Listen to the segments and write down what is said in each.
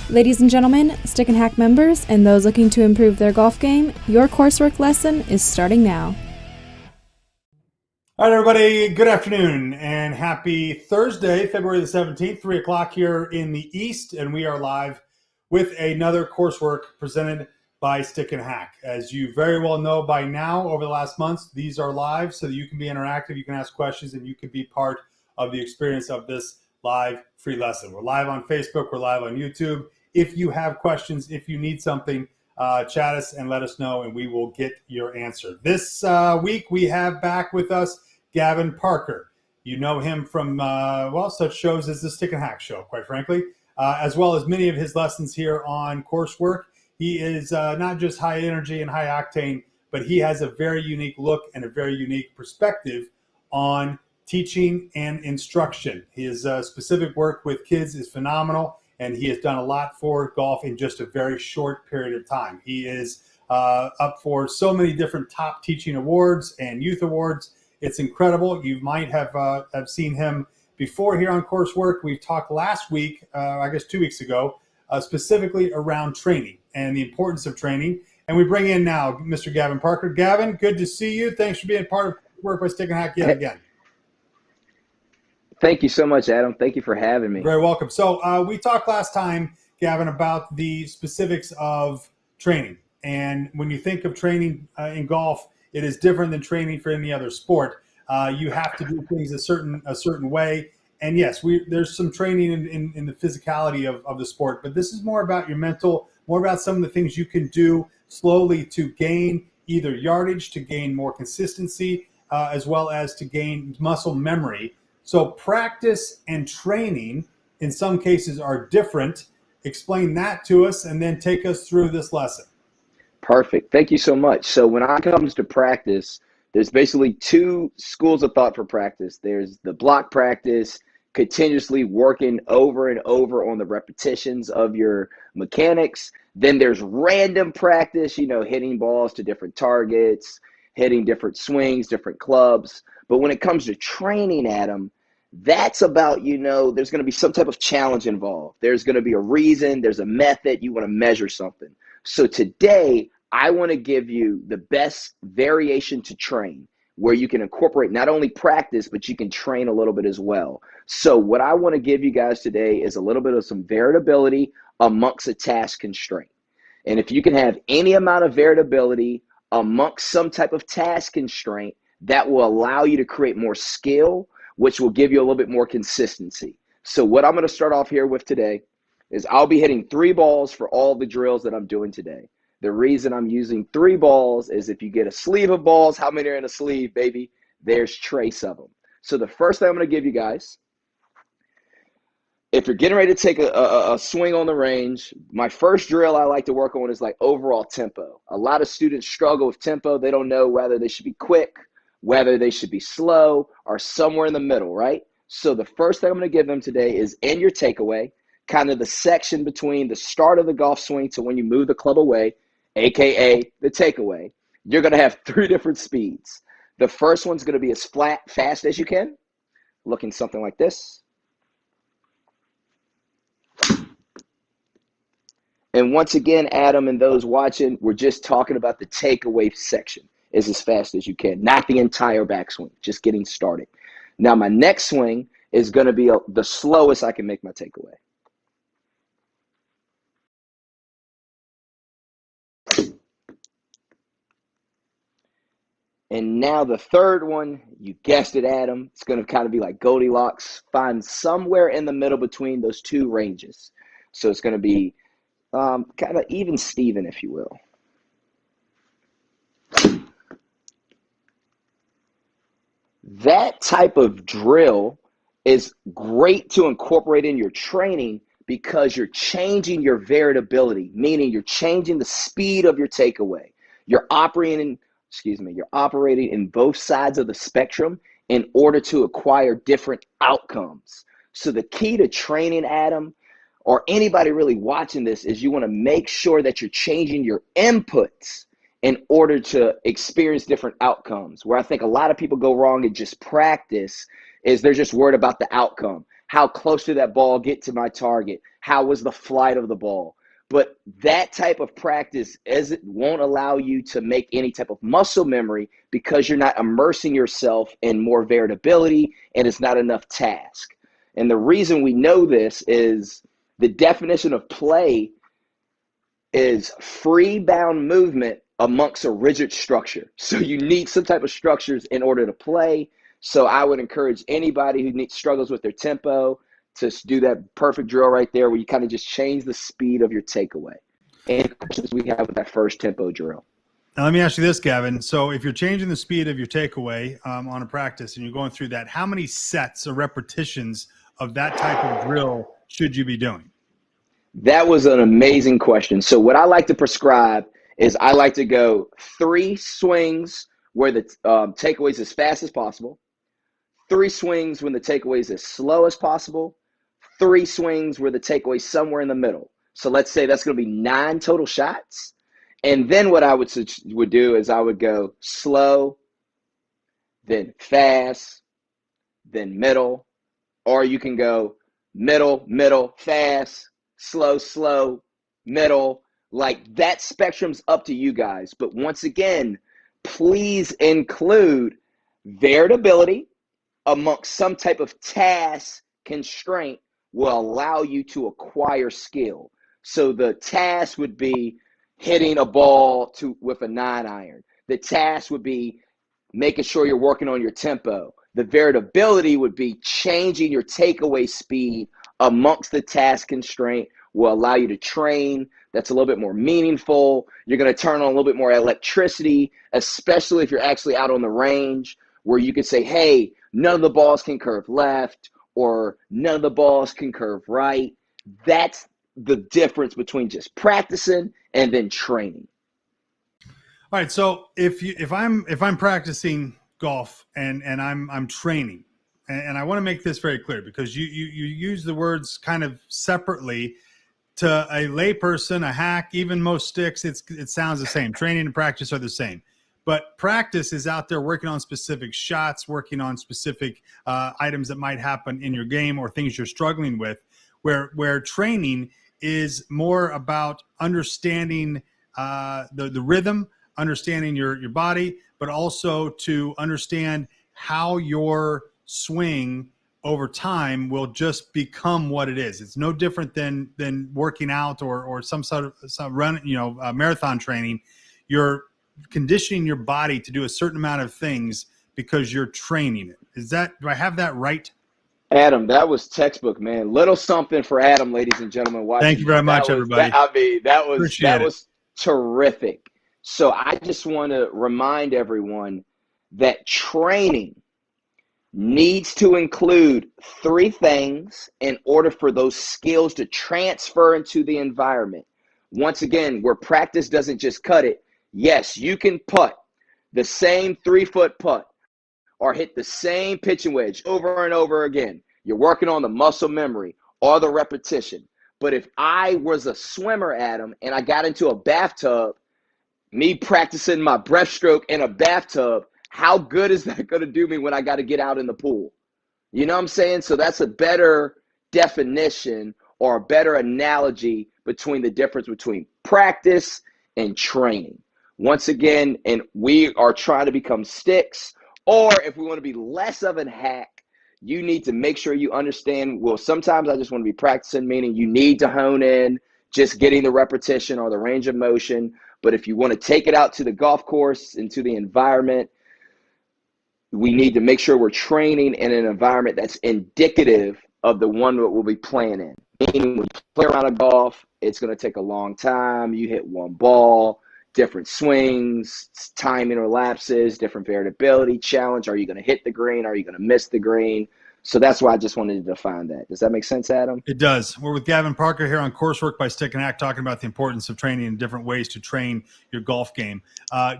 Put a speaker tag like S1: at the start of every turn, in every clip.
S1: Ladies and gentlemen, Stick and Hack members, and those looking to improve their golf game, your coursework lesson is starting now.
S2: All right, everybody, good afternoon and happy Thursday, February the 17th, 3 o'clock here in the East, and we are live with another coursework presented by Stick and Hack. As you very well know by now, over the last months, these are live so that you can be interactive, you can ask questions, and you can be part of the experience of this live free lesson. We're live on Facebook, we're live on YouTube. If you have questions, if you need something, chat us and let us know, and we will get your answer. This week, we have back with us Gavin Parker. You know him from, such shows as the Stick and Hack Show, quite frankly, as well as many of his lessons here on coursework. He is not just high energy and high octane, but he has a very unique look and a very unique perspective on teaching and instruction. His specific work with kids is phenomenal, and he has done a lot for golf in just a very short period of time. He is up for so many different top teaching awards and youth awards. It's incredible. You might have seen him before here on coursework. We talked last week, 2 weeks ago, specifically around training and the importance of training. And we bring in now Mr. Gavin Parker. Gavin, good to see you. Thanks for being part of Work by Stick and Hack yet again.
S3: Thank you so much, Adam. Thank you for having me.
S2: Very welcome. So we talked last time, Gavin, about the specifics of training. And when you think of training in golf, it is different than training for any other sport. You have to do things a certain way. And yes, there's some training in the physicality of the sport, but this is more about your mental, more about some of the things you can do slowly to gain either yardage, to gain more consistency, as well as to gain muscle memory. So practice and training in some cases are different. Explain that to us and then take us through this lesson.
S3: Perfect. Thank you so much. So when it comes to practice, there's basically two schools of thought for practice. There's the block practice, continuously working over and over on the repetitions of your mechanics. Then there's random practice, hitting balls to different targets, hitting different swings, different clubs. But when it comes to training, Adam, that's about, there's going to be some type of challenge involved. There's going to be a reason, there's a method, you want to measure something. So today, I want to give you the best variation to train where you can incorporate not only practice, but you can train a little bit as well. So what I want to give you guys today is a little bit of some variability amongst a task constraint. And if you can have any amount of variability amongst some type of task constraint, that will allow you to create more skill, which will give you a little bit more consistency. So what I'm going to start off here with today is I'll be hitting 3 balls for all the drills that I'm doing today. The reason I'm using 3 balls is if you get a sleeve of balls, how many are in a sleeve, baby? There's trace of them. So the first thing I'm going to give you guys, if you're getting ready to take a swing on the range, my first drill I like to work on is like overall tempo. A lot of students struggle with tempo. They don't know whether they should be quick, whether they should be slow, or somewhere in the middle, right? So the first thing I'm going to give them today is in your takeaway, kind of the section between the start of the golf swing to when you move the club away, AKA the takeaway. You're going to have 3 different speeds. The first one's going to be as fast as you can, looking something like this. And once again, Adam and those watching, we're just talking about the takeaway section is as fast as you can, not the entire backswing, just getting started. Now, my next swing is going to be the slowest I can make my takeaway. And now the third one, you guessed it, Adam, it's going to kind of be like Goldilocks. Find somewhere in the middle between those 2 ranges. So it's going to be kind of even Steven, if you will. That type of drill is great to incorporate in your training because you're changing your variability, meaning you're changing the speed of your takeaway. You're operating in both sides of the spectrum in order to acquire different outcomes. So the key to training, Adam, or anybody really watching this, is you want to make sure that you're changing your inputs in order to experience different outcomes. Where I think a lot of people go wrong in just practice is they're just worried about the outcome. How close did that ball get to my target? How was the flight of the ball? But that type of practice won't allow you to make any type of muscle memory because you're not immersing yourself in more variability and it's not enough task. And the reason we know this is the definition of play is free bound movement amongst a rigid structure. So you need some type of structures in order to play. So I would encourage anybody who struggles with their tempo to do that perfect drill right there where you kind of just change the speed of your takeaway. And we have with that first tempo drill.
S2: Now, let me ask you this, Gavin. So if you're changing the speed of your takeaway on a practice and you're going through that, how many sets or repetitions of that type of drill should you be doing?
S3: That was an amazing question. So what I like to prescribe is I like to go 3 swings where the takeaway is as fast as possible, 3 swings when the takeaway is as slow as possible, 3 swings where the takeaway is somewhere in the middle. So let's say that's going to be 9 total shots. And then what I would do is I would go slow, then fast, then middle, or you can go middle, middle, fast, slow, slow, middle. Like that spectrum's up to you guys. But once again, please include variability amongst some type of task constraint will allow you to acquire skill. So the task would be hitting a ball with a 9-iron. The task would be making sure you're working on your tempo. The variability would be changing your takeaway speed amongst the task constraint will allow you to train. That's a little bit more meaningful. You're going to turn on a little bit more electricity, especially if you're actually out on the range where you could say, hey, none of the balls can curve left or none of the balls can curve right. That's the difference between just practicing and then training.
S2: All right. So if I'm practicing golf and I'm training, and I want to make this very clear because you use the words kind of separately. To a layperson, a hack, even most sticks, it sounds the same. Training and practice are the same. But practice is out there working on specific shots, working on specific items that might happen in your game or things you're struggling with, where training is more about understanding the rhythm, understanding your body, but also to understand how your swing over time will just become what it is. It's no different than working out or some run, marathon training. You're conditioning your body to do a certain amount of things because you're training it. Do I have that right?
S3: Adam, that was textbook, man. Little something for Adam, ladies and gentlemen.
S2: Thank you very much, everybody.
S3: That was terrific. So I just want to remind everyone that training needs to include 3 things in order for those skills to transfer into the environment. Once again, where practice doesn't just cut it. Yes, you can putt the same 3-foot putt or hit the same pitching wedge over and over again. You're working on the muscle memory or the repetition. But if I was a swimmer, Adam, and I got into a bathtub, me practicing my breaststroke in a bathtub, how good is that going to do me when I got to get out in the pool? You know what I'm saying? So that's a better definition or a better analogy between the difference between practice and training. Once again, and we are trying to become sticks, or if we want to be less of a hack, you need to make sure you understand, well, sometimes I just want to be practicing, meaning you need to hone in just getting the repetition or the range of motion. But if you want to take it out to the golf course, into the environment, we need to make sure we're training in an environment that's indicative of the one that we'll be playing in. Meaning when you play around a golf, it's going to take a long time. You hit one ball, different swings, timing or lapses, different variability, challenge. Are you going to hit the green? Are you going to miss the green? So that's why I just wanted to define that. Does that make sense, Adam?
S2: It does. We're with Gavin Parker here on Coursework by Stick and Hack, talking about the importance of training and different ways to train your golf game.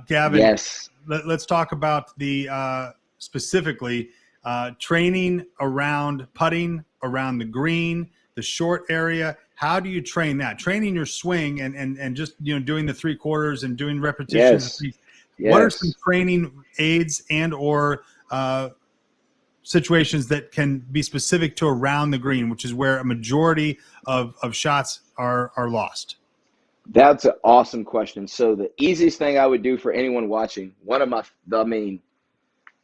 S2: Gavin,
S3: yes.
S2: Let's talk about the specifically training around putting, around the green, the short area. How do you train that? Training your swing and just doing the 3/4 and doing repetitions.
S3: Yes.
S2: What are some training aids and or situations that can be specific to around the green, which is where a majority of shots are lost?
S3: That's an awesome question. So the easiest thing I would do for anyone watching,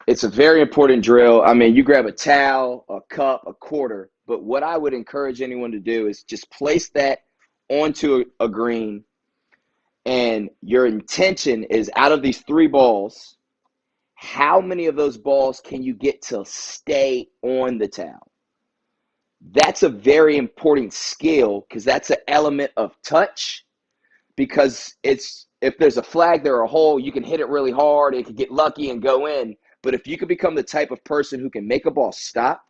S3: it's a very important drill. I mean, you grab a towel, a cup, a quarter, but what I would encourage anyone to do is just place that onto a green, and your intention is, out of these 3 balls, how many of those balls can you get to stay on the towel? That's a very important skill, because that's an element of touch. Because if there's a flag there or a hole, you can hit it really hard, it could get lucky and go in. But if you could become the type of person who can make a ball stop,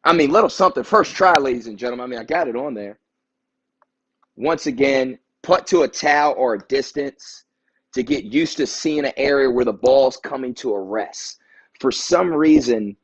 S3: I mean, little something, first try, ladies and gentlemen. I mean, I got it on there. Once again, putt to a towel or a distance to get used to seeing an area where the ball's coming to a rest. For some reason,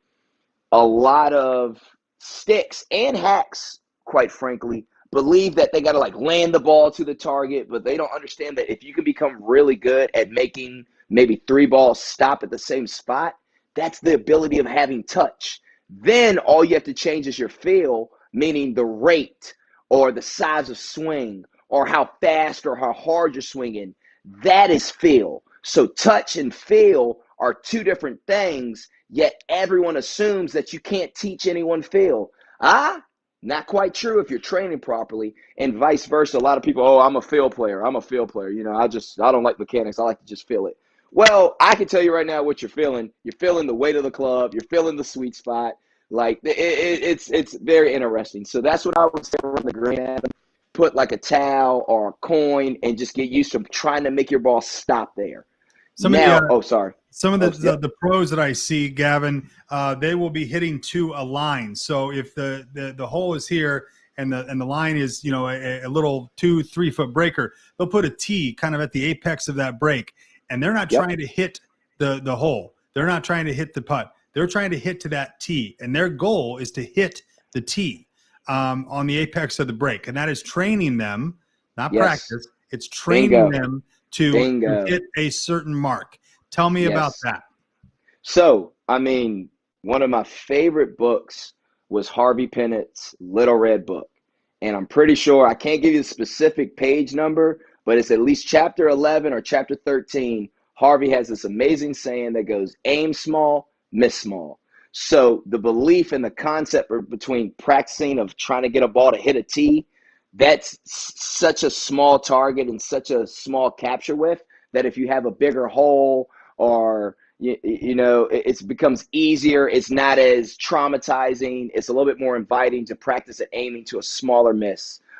S3: a lot of sticks and hacks, quite frankly, believe that they got to like land the ball to the target, but they don't understand that if you can become really good at making maybe 3 balls stop at the same spot, that's the ability of having touch. Then all you have to change is your feel, meaning the rate or the size of swing or how fast or how hard you're swinging. That is feel. So touch and feel are 2 different things, yet everyone assumes that you can't teach anyone feel. Not quite true if you're training properly, and vice versa. A lot of people, I'm a feel player. I'm a feel player. You know, I don't like mechanics. I like to just feel it. Well, I can tell you right now what you're feeling. You're feeling the weight of the club. You're feeling the sweet spot. Like, it's very interesting. So that's what I would say around the green. Put like a towel or a coin and just get used to trying to make your ball stop there. Some of
S2: the pros that I see, Gavin, they will be hitting to a line. So if the hole is here and the line is, a little 2-3 foot breaker, they'll put a tee kind of at the apex of that break, and they're not trying to hit the hole. They're not trying to hit the putt. They're trying to hit to that tee, and their goal is to hit the tee on the apex of the break, and that is training them, not practice. It's training them to hit a certain mark. Tell me about that.
S3: So, I mean, one of my favorite books was Harvey Pennett's Little Red Book. And I'm pretty sure, I can't give you the specific page number, but it's at least chapter 11 or chapter 13. Harvey has this amazing saying that goes, aim small, miss small. So the belief and the concept between practicing of trying to get a ball to hit a tee, that's such a small target and such a small capture width that if you have a bigger hole or, it becomes easier. It's not as traumatizing. It's a little bit more inviting to practice at aiming to a smaller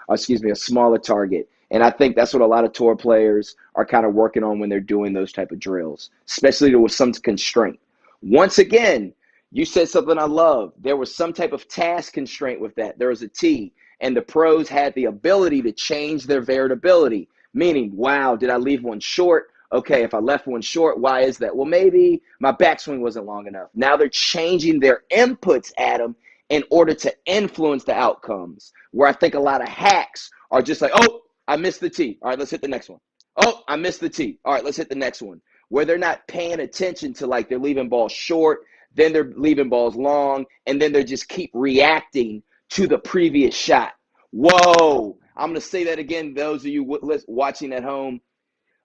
S3: a smaller target. And I think that's what a lot of tour players are kind of working on when they're doing those type of drills, especially with some constraint. Once again, you said something I love. There was some type of task constraint with that. There was a tee, and the pros had the ability to change their variability, meaning, wow, did I leave one short? Okay, if I left one short, why is that? Well, maybe my backswing wasn't long enough. Now they're changing their inputs, Adam, in order to influence the outcomes, where I think a lot of hacks are just like, oh, I missed the tee. All right, let's hit the next one. Oh, I missed the tee. All right, let's hit the next one. Where they're not paying attention to, like, they're leaving balls short, then they're leaving balls long, and then they just keep reacting to the previous shot. Whoa. I'm going to say that again, those of you watching at home.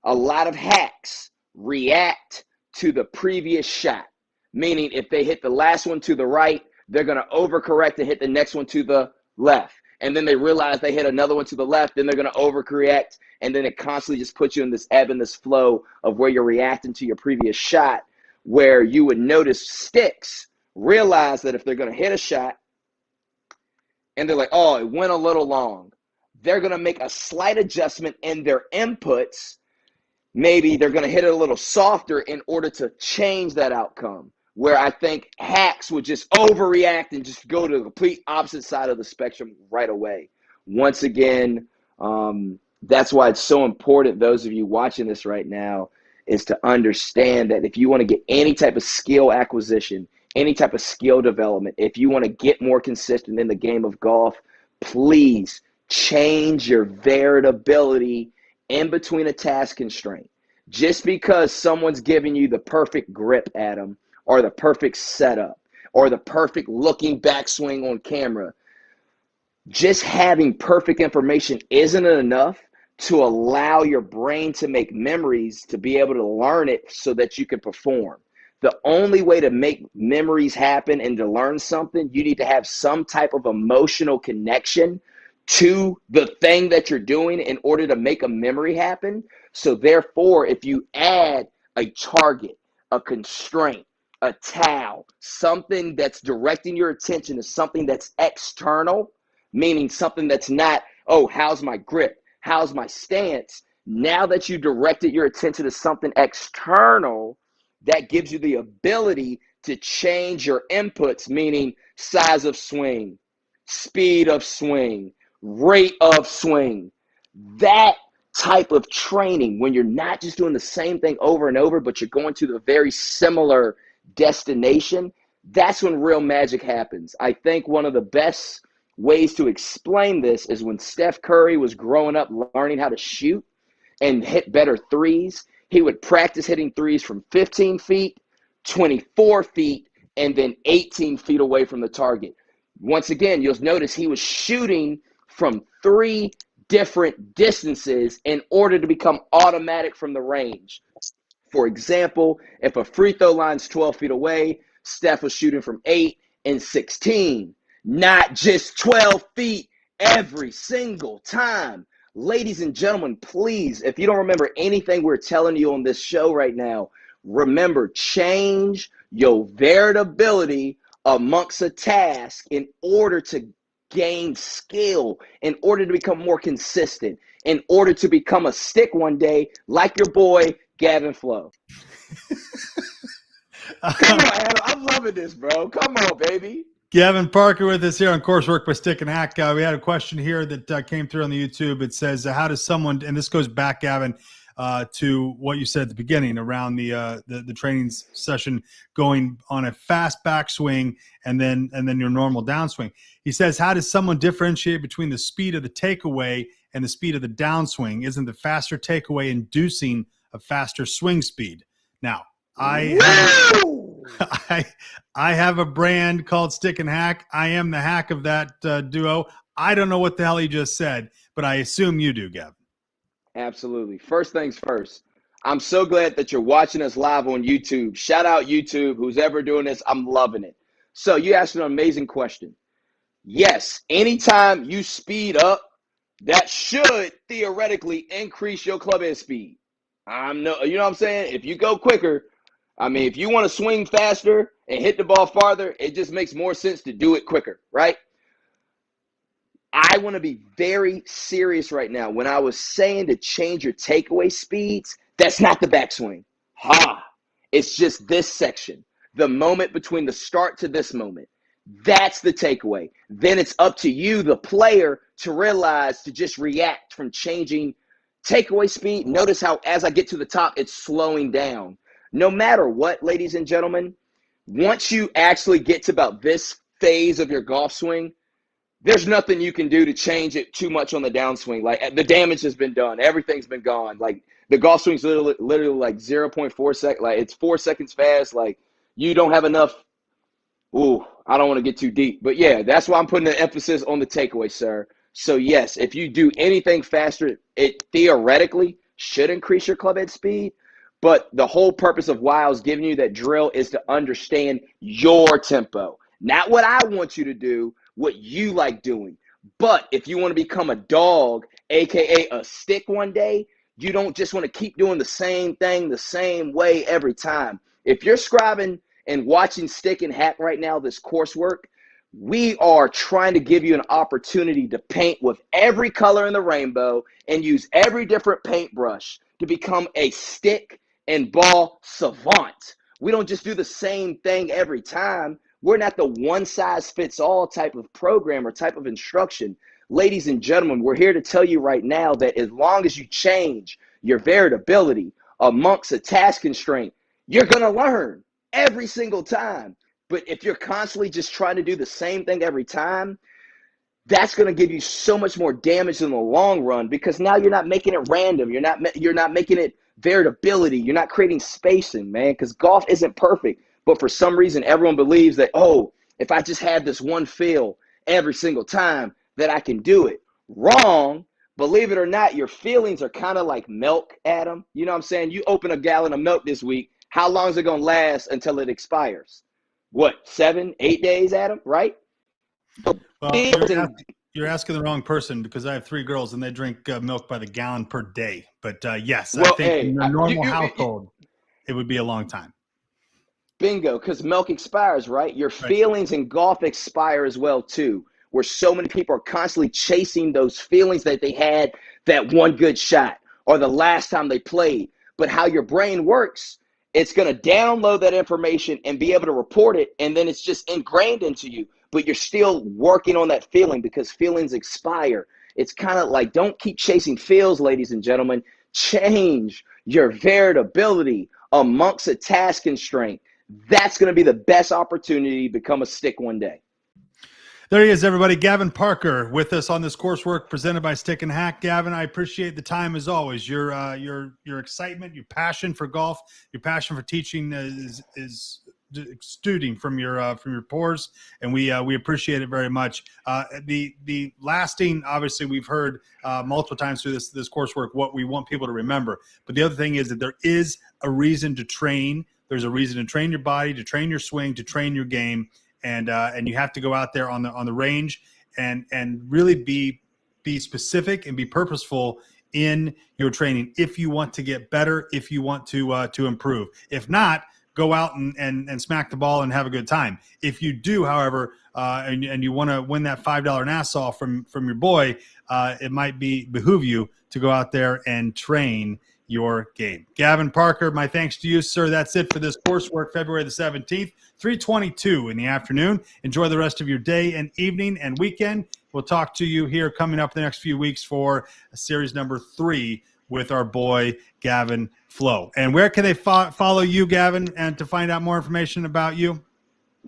S3: A lot of hacks react to the previous shot, meaning if they hit the last one to the right, they're going to overcorrect and hit the next one to the left. And then they realize they hit another one to the left, then they're going to overcorrect, and then it constantly just puts you in this ebb and this flow of where you're reacting to your previous shot, where you would notice sticks realize that if they're going to hit a shot and they're like, oh, it went a little long, they're going to make a slight adjustment in their inputs. Maybe they're going to hit it a little softer in order to change that outcome, where I think hacks would just overreact and just go to the complete opposite side of the spectrum right away. Once again, that's why it's so important, those of you watching this right now, is to understand that if you want to get any type of skill acquisition, any type of skill development, if you want to get more consistent in the game of golf, please change your variability in between a task constraint. Just because someone's giving you the perfect grip, Adam, or the perfect setup or the perfect looking backswing on camera. Just having perfect information isn't enough to allow your brain to make memories to be able to learn it so that you can perform. The only way to make memories happen and to learn something, you need to have some type of emotional connection to the thing that you're doing in order to make a memory happen. So therefore, if you add a target, a constraint, a towel, something that's directing your attention to something that's external, meaning something that's not, oh, how's my grip? How's my stance? Now that you directed your attention to something external, that gives you the ability to change your inputs, meaning size of swing, speed of swing, rate of swing. That type of training, when you're not just doing the same thing over and over, but you're going to the very similar destination, that's when real magic happens. I think one of the best ways to explain this is when Steph Curry was growing up learning how to shoot and hit better threes, he would practice hitting threes from 15 feet, 24 feet, and then 18 feet away from the target. Once again, you'll notice he was shooting from 3 different distances in order to become automatic from the range. For example, if a free throw line's 12 feet away, Steph was shooting from 8 and 16. Not just 12 feet every single time. Ladies and gentlemen, please, if you don't remember anything we're telling you on this show right now, remember, change your variability amongst a task in order to gain skill, in order to become more consistent, in order to become a stick one day like your boy, Gavin Flo. Come on, Adam. I'm loving this, bro. Come on, baby.
S2: Gavin Parker with us here on Coursework by Stick and Hack. We had a question here that came through on the YouTube. It says, how does someone, and this goes back, Gavin, to what you said at the beginning around the training session, going on a fast backswing and then your normal downswing. He says, how does someone differentiate between the speed of the takeaway and the speed of the downswing? Isn't the faster takeaway inducing a faster swing speed? Now, I have a brand called Stick and Hack. I am the hack of that duo. I don't know what the hell he just said, but I assume you do, Gavin.
S3: Absolutely. First things first, I'm so glad that you're watching us live on YouTube. Shout out YouTube, who's ever doing this. I'm loving it. So you asked an amazing question. Yes, anytime you speed up, that should theoretically increase your club head speed. You know what I'm saying? If you go quicker, I mean, if you want to swing faster and hit the ball farther, it just makes more sense to do it quicker, right? I want to be very serious right now. When I was saying to change your takeaway speeds, that's not the backswing. It's just this section, the moment between the start to this moment. That's the takeaway. Then it's up to you, the player, to realize to just react from changing takeaway speed. Notice how as I get to the top, it's slowing down. No matter what, ladies and gentlemen, once you actually get to about this phase of your golf swing, there's nothing you can do to change it too much on the downswing. Like, the damage has been done. Everything's been gone. Like, the golf swing's literally like 0.4 seconds. Like, it's 4 seconds fast. Like, you don't have enough. Ooh, I don't want to get too deep. But, yeah, that's why I'm putting the emphasis on the takeaway, sir. So, yes, if you do anything faster, it theoretically should increase your club head speed. But the whole purpose of why I was giving you that drill is to understand your tempo. Not what I want you to do, what you like doing. But if you want to become a dog, aka a stick one day, you don't just want to keep doing the same thing the same way every time. If you're scribing and watching Stick and Hack right now, this coursework, we are trying to give you an opportunity to paint with every color in the rainbow and use every different paintbrush to become a stick and ball savant. We don't just do the same thing every time. We're not the one-size-fits-all type of program or type of instruction. Ladies and gentlemen, we're here to tell you right now that as long as you change your variability amongst a task constraint, you're going to learn every single time. But if you're constantly just trying to do the same thing every time, that's going to give you so much more damage in the long run, because now you're not making it random. You're not making it variability. You're not creating spacing, man, because golf isn't perfect. But for some reason, everyone believes that, oh, if I just have this one feel every single time that I can do it. Wrong. Believe it or not, your feelings are kind of like milk, Adam. You know what I'm saying? You open a gallon of milk this week. How long is it going to last until it expires? What, 7, 8 days, Adam, right?
S2: Well, you're asking the wrong person, because I have 3 girls and they drink milk by the gallon per day. But yes,
S3: well,
S2: I think in your normal household, it would be a long time.
S3: Bingo, because milk expires, right? Your feelings in golf expire as well, too, where so many people are constantly chasing those feelings that they had that one good shot or the last time they played. But how your brain works, it's going to download that information and be able to report it, and then it's just ingrained into you. But you're still working on that feeling because feelings expire. It's kind of like, don't keep chasing feels, ladies and gentlemen. Change your variability amongst a task constraint. That's going to be the best opportunity to become a stick one day.
S2: There he is, everybody. Gavin Parker with us on this coursework presented by Stick and Hack. Gavin, I appreciate the time as always. Your excitement, your passion for golf, your passion for teaching is exuding from your pores, and we appreciate it very much. The lasting, obviously, we've heard multiple times through this coursework what we want people to remember. But the other thing is that there is a reason to train. There's a reason to train your body, to train your swing, to train your game. And you have to go out there on the range and really be specific and be purposeful in your training if you want to get better, if you want to improve. If not, go out and smack the ball and have a good time. If you do, however, and you want to win that $5 Nassau from your boy, it might behoove you to go out there and train your game. Gavin Parker, my thanks to you, sir. That's it for this coursework, February the 17th, 3:22 in the afternoon. Enjoy the rest of your day and evening and weekend. We'll talk to you here coming up the next few weeks for series number 3 with our boy, Gavin Flo. And where can they follow you, Gavin, and to find out more information about you?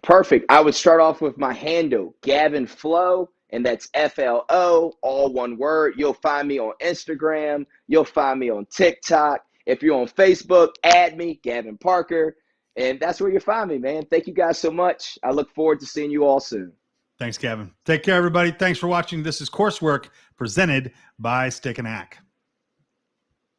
S3: Perfect. I would start off with my handle, Gavin Flo, and that's FLO, all one word. You'll find me on Instagram. You'll find me on TikTok. If you're on Facebook, add me, Gavin Parker. And that's where you'll find me, man. Thank you guys so much. I look forward to seeing you all soon.
S2: Thanks, Gavin. Take care, everybody. Thanks for watching. This is Coursework presented by Stick and Hack.